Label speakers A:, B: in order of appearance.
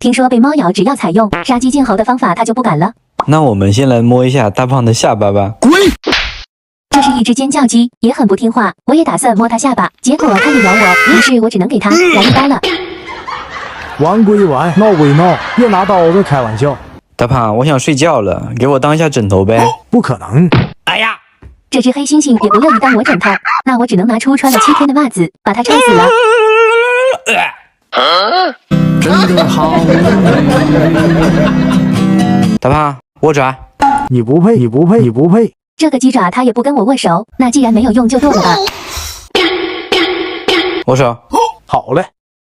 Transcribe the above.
A: 听说被猫咬只要采用杀鸡儆猴的方法，它就不敢了。
B: 那我们先来摸一下大胖的下巴吧。滚！
A: 这是一只尖叫鸡，也很不听话。我也打算摸它下巴，结果它也咬我，于是我只能给它来一刀了。
C: 玩归玩，闹归闹，别拿刀子开玩笑。
B: 大胖，我想睡觉了，给我当一下枕头呗。
C: 不可能！
B: 哎呀！
A: 这只黑猩猩也不乐意当我枕头，那我只能拿出穿了7天的袜子，把它臭死了。
C: 真的好
B: 大胖，握爪。
C: 你不配，你不配，你不配！
A: 这个鸡爪它也不跟我握手，那既然没有用就剁了吧。
B: 握手。
C: 好嘞。